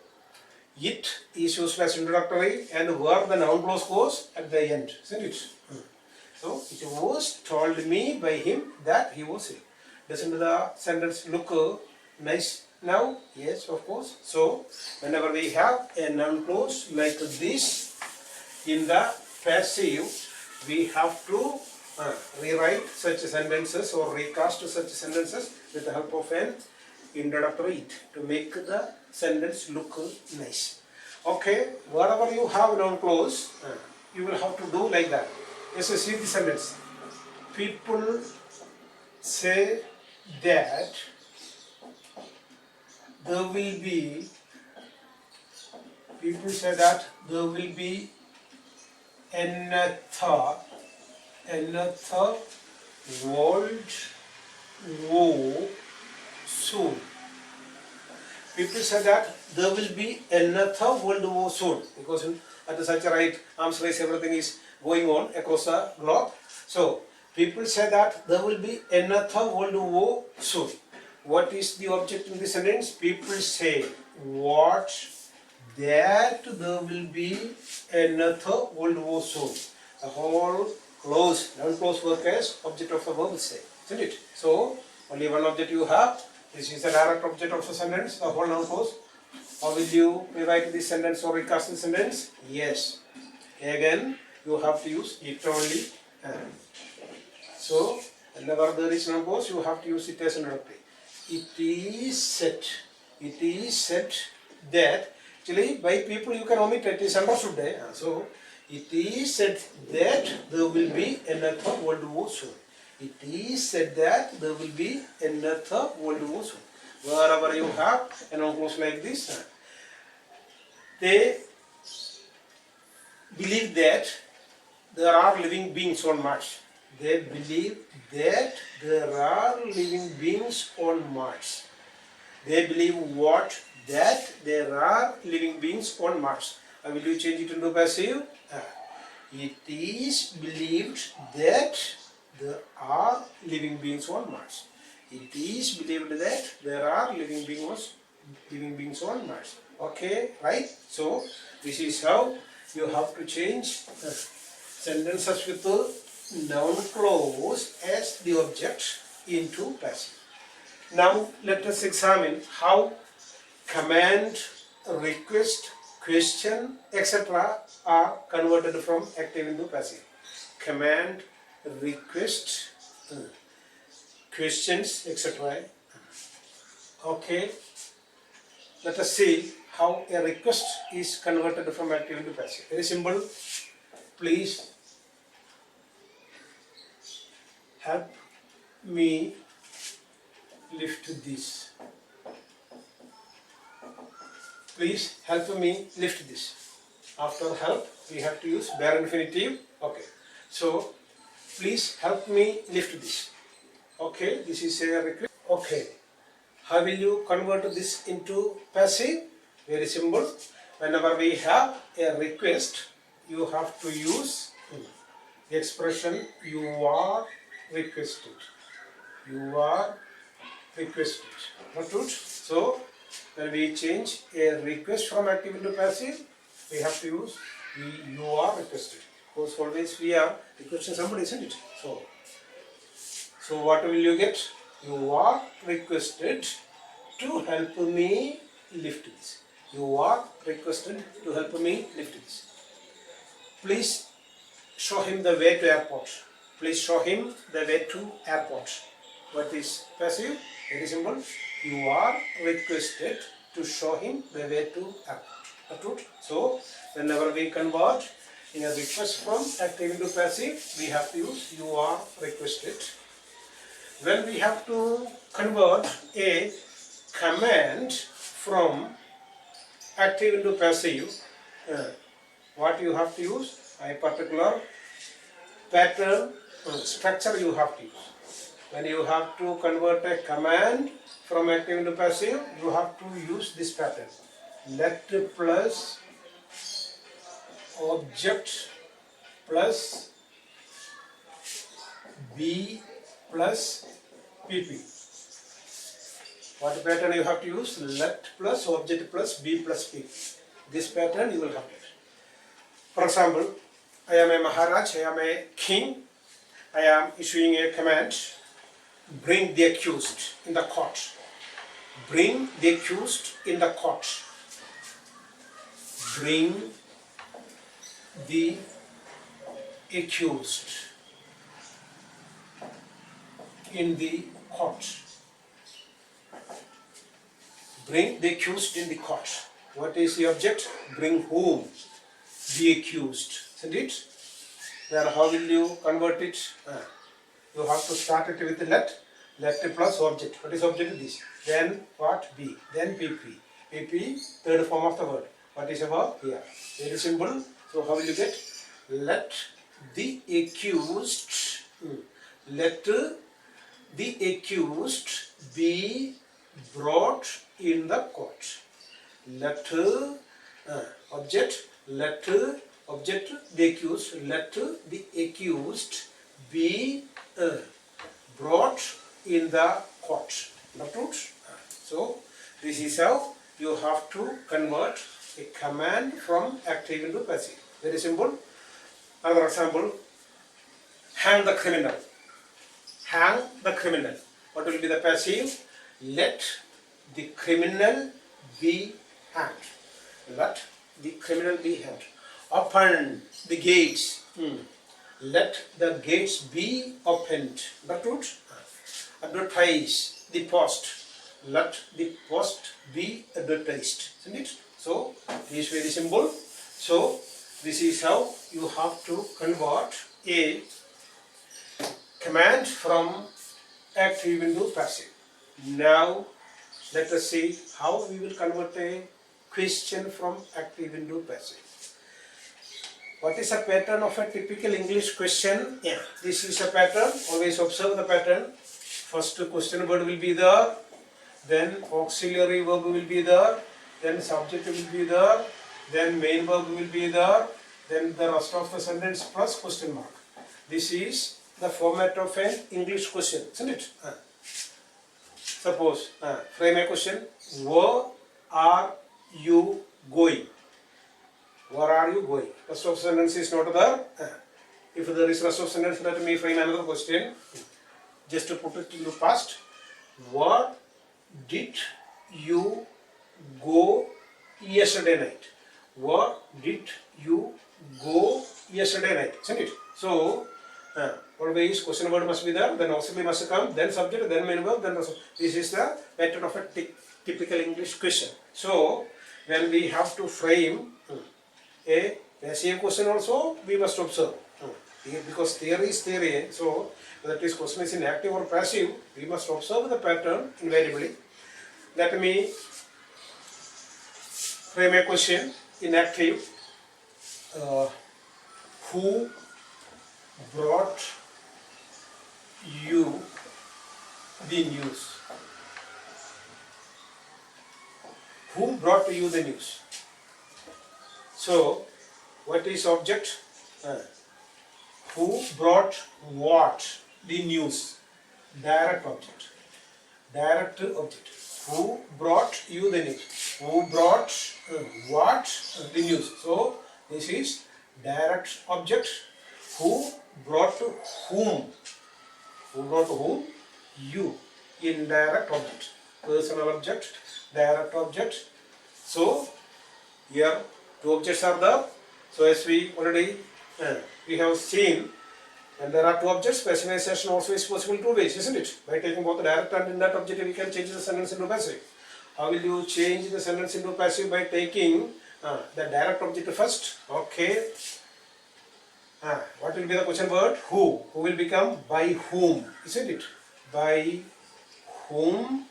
it is used as introductory and where the noun clause goes at the end, isn't it? So it was told me by him that he was ill. Doesn't the sentence look nice now? Yes, of course. So whenever we have a noun clause like this in the passive, we have to rewrite such sentences or recast such sentences with the help of an introductory it to make the sentence look nice. Okay, whatever you have noun clause, you will have to do like that. Yes, see the sentence. People say that there will be. People say that there will be another world war soon. People say that there will be another world war soon because at such a rate, arms race, everything is going on across the globe. So people say that there will be another world war soon. What is the object in this sentence? People say what? That there will be another world war soon. The whole clause, noun clause work as object of the verb say, isn't it? So only one object you have. This is the direct object of the sentence, the whole noun clause. How will you rewrite this sentence or recast this sentence? Yes. Again, you have to use it only. So Whenever there is no cause, you have to use it as an adjective. It is said. It is said that, actually by people you can omit it, is understood. So it is said that there will be another World War soon. It is said that there will be another World War soon. Wherever you have a noun clause like this, they believe that there are living beings on Mars. They believe that there are living beings on Mars. They believe what? That there are living beings on Mars. Will you change it into passive? It is believed that there are living beings on Mars. It is believed that there are living beings on Mars. Okay, right? So this is how you have to change sentences with the noun clause as the object into passive. Now let us examine how command, request, question, etc. are converted from active into passive. Command, request, questions, etc. Okay, let us see how a request is converted from active into passive. Very simple. Please help me lift this. Please help me lift this. After help, we have to use bare infinitive. Okay. So, please help me lift this. Okay, this is a request. Okay. How will you convert this into passive? Very simple. Whenever we have a request, you have to use the expression you are requested. You are requested. Not true? So, when we change a request from active into passive, we have to use you are requested. Because always we are requesting somebody, isn't it? So what will you get? You are requested to help me lift this. You are requested to help me lift this. Please show him the way to airport. Please show him the way to airport. What is passive? Very simple. You are requested to show him the way to airport. So, whenever we convert in a request from active into passive, we have to use you are requested. When we have to convert a command from active into passive, what you have to use? A particular pattern structure you have to use. When you have to convert a command from active into passive, you have to use this pattern. Let plus object plus be plus pp. What pattern you have to use? Let plus object plus be plus pp. This pattern you will have it. For example, I am a Maharaj, I am a king, I am issuing a command, bring the accused in the court. Bring the accused in the court. Bring the accused in the court. Bring the accused in the court. What is the object? Bring whom? The accused. Isn't it? Then how will you convert it? You have to start it with let plus object. What is object? This. Then what? Be. Then pp. pp, third form of the word. What is a verb? Here. Very simple. So how will you get? Let the accused. Let the accused be brought in the court. Let object. Let object the accused. Let the accused be brought in the court. Not true? So this is how you have to convert a command from active into passive. Very simple. Another example. Hang the criminal. Hang the criminal. What will be the passive? Let the criminal be hanged. Let the criminal be hanged. Open the gates. let the gates be opened. Understood? Advertise the post. Let the post be advertised. Isn't it? So, it is very simple. So, this is how you have to convert a command from active into passive. Now, let us see how we will convert a question from active into passive. What is a pattern of a typical English question? Yeah, this is a pattern. Always observe the pattern. First question word will be there, then auxiliary verb will be there, then subject will be there, then main verb will be there, then the rest of the sentence plus question mark. This is the format of an English question, isn't it? Suppose, frame a question. Where are you going? Where are you going? Rest of sentence is not there. If there is rest of sentence, let me frame another question. Just to put it into past. Where did you go yesterday night? Where did you go yesterday night? Isn't it? So, always question word must be there, then auxiliary must come, then subject, then main verb, then also. This is the pattern of a typical English question. So, when we have to frame a passive question also, we must observe. Because theory is theory, so whether this question is in active or passive, we must observe the pattern invariably. Let me frame a question in active. Who brought you the news? Who brought you the news? So, what is object? Who brought what? The news. Direct object. Direct object. Who brought you the news? Who brought what? The news. So, this is direct object. Who brought to whom? Who brought to whom? You. Indirect object. Personal object. Direct object. So, here two objects are there. So, as we already we have seen, and there are two objects, passivization also is possible two ways, isn't it? By taking both the direct and indirect object, we can change the sentence into passive. How will you change the sentence into passive? By taking the direct object first. Okay. What will be the question word? Who. Who will become by whom, isn't it? By whom?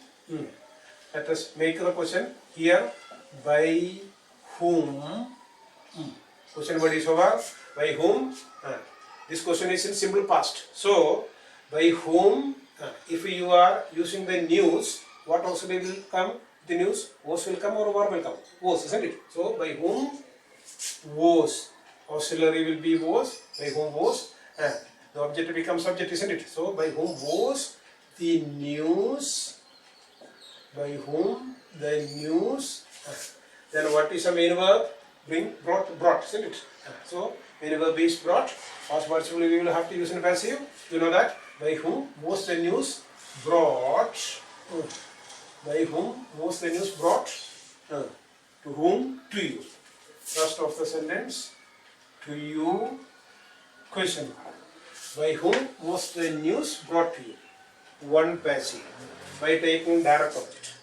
Let us make the question here. By whom? Question word is over. By whom? This question is in simple past. So, by whom? If you are using the news, what also will come? The news? Was will come or were will come? Was, isn't it? So, by whom? Was. Auxiliary will be was. By whom was? The object becomes subject, isn't it? So, by whom was the news? By whom the news? Then what is a main verb? Bring, brought, isn't it? So, main verb is brought. Past participle we will have to use in passive. You know that. By whom was the news brought? By whom was the news brought? To whom? To you. Rest of the sentence. To you. Question. By whom was the news brought to you? One passive. By taking direct object.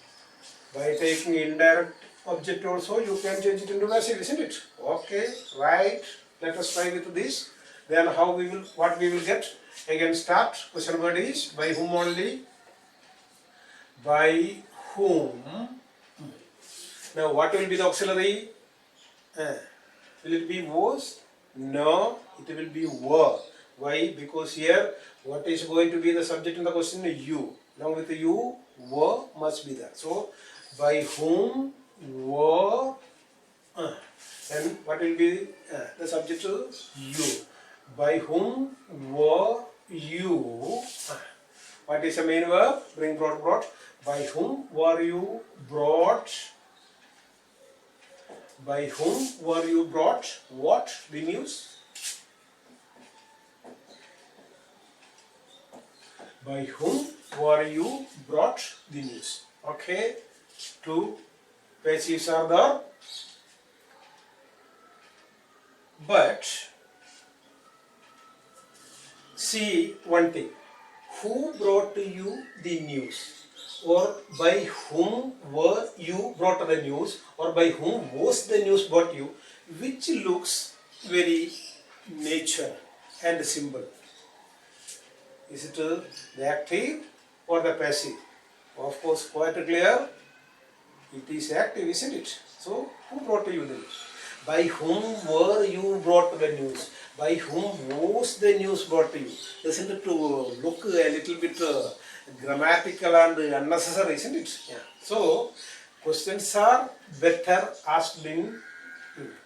By taking indirect object also, you can change it into passive, isn't it? Okay, right. Let us try with this. Then how we will, what we will get? Again start. Question word is by whom only? By whom? Now what will be the auxiliary? Will it be was? No, it will be were. Why? Because here what is going to be the subject in the question? You. Along with the you, were must be there. So by whom were, and what will be the subject to you? By whom were you? What is the main verb? Bring, brought. By whom were you brought? By whom were you brought? What? The news? By whom were you brought the news? Okay. Two passives are there. But see one thing. Who brought you the news? Or by whom were you brought the news? Or by whom was the news brought you? Which looks very nature and simple. Is it the active or the passive? Of course, quite clear. It is active, isn't it? So, who brought you the news? By whom were you brought the news? By whom was the news brought to you? Isn't it to look a little bit grammatical and unnecessary, isn't it? Yeah. So, questions are better asked in,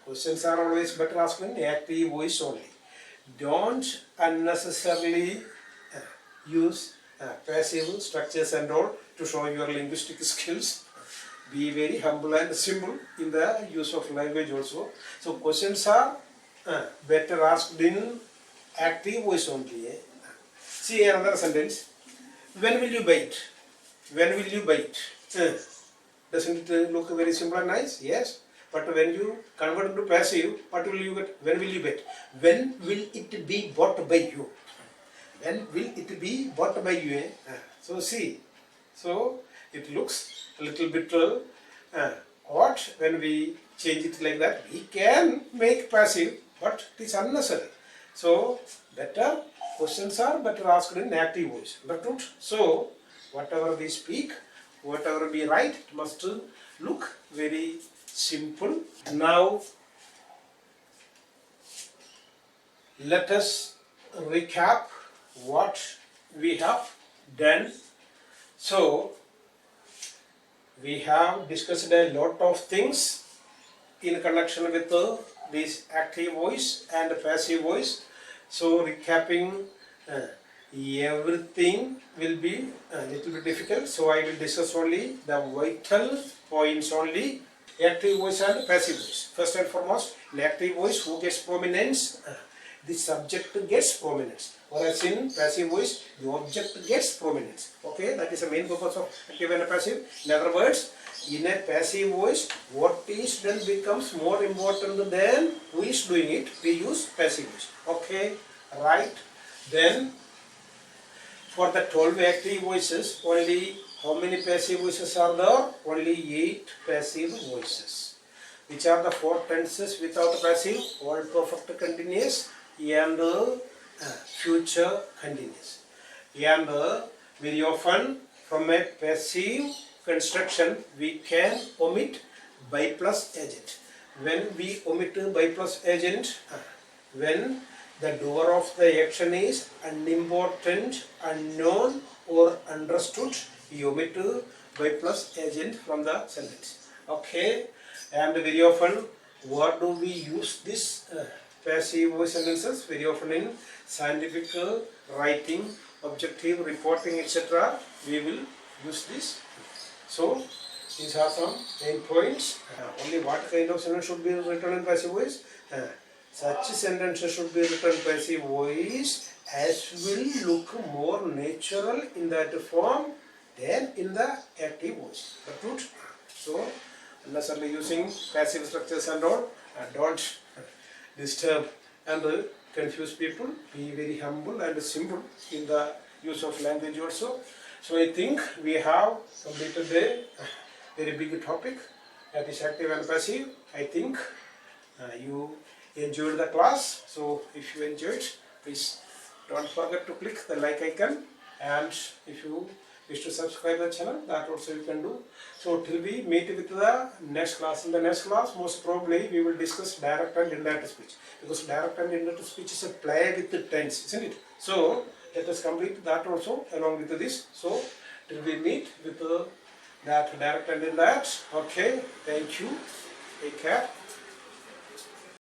questions are always better asked in active voice only. Don't unnecessarily use passive structures and all to show your linguistic skills. Be very humble and simple in the use of language also. So questions are better asked in active voice only. See another sentence. When will you bite? When will you bite? Doesn't it look very simple and nice? Yes. But when you convert into passive, what will you get? When will you bite? When will it be bought by you? When will it be bought by you? So see. So it looks a little bit odd when we change it like that. We can make passive, but it is unnecessary. So better questions are better asked in active voice. Understood? So whatever we speak, whatever we write, it must look very simple. Now let us recap what we have done. So we have discussed a lot of things in connection with this active voice and passive voice. So recapping everything will be a little bit difficult. So I will discuss only the vital points only. Active voice and passive voice. First and foremost, in active voice, who gets prominence? The subject gets prominence. Whereas in passive voice, the object gets prominence. Okay, that is the main purpose of active and passive. In other words, in a passive voice, what is done becomes more important than who is doing it. We use passive voice. Okay, right. Then, for the 12 active voices, only how many passive voices are there? Only 8 passive voices. Which are the 4 tenses without passive? All perfect continuous and future continuous. And very often from a passive construction we can omit by plus agent. When we omit by plus agent, when the doer of the action is unimportant, unknown or understood, we omit by plus agent from the sentence. Okay, and very often what do we use this passive voice sentences? Very often in scientific writing, objective reporting, etc. we will use this. So these are some main points. Only what kind of sentence should be written in passive voice? Such sentences should be written in passive voice as will look more natural in that form than in the active voice. The truth. So unnecessarily using passive structures and all, don't disturb and confuse people. Be very humble and simple in the use of language also. So I think we have completed a very big topic, that is active and passive. I think you enjoyed the class. So if you enjoyed, please don't forget to click the like icon, and if you wish to subscribe the channel, that also you can do. So till we meet with the next class, in the next class most probably we will discuss direct and indirect speech, because direct and indirect speech is a play with the tense, isn't it? So let us complete that also along with this. So till we meet with that direct and indirect. Okay, thank you, take care.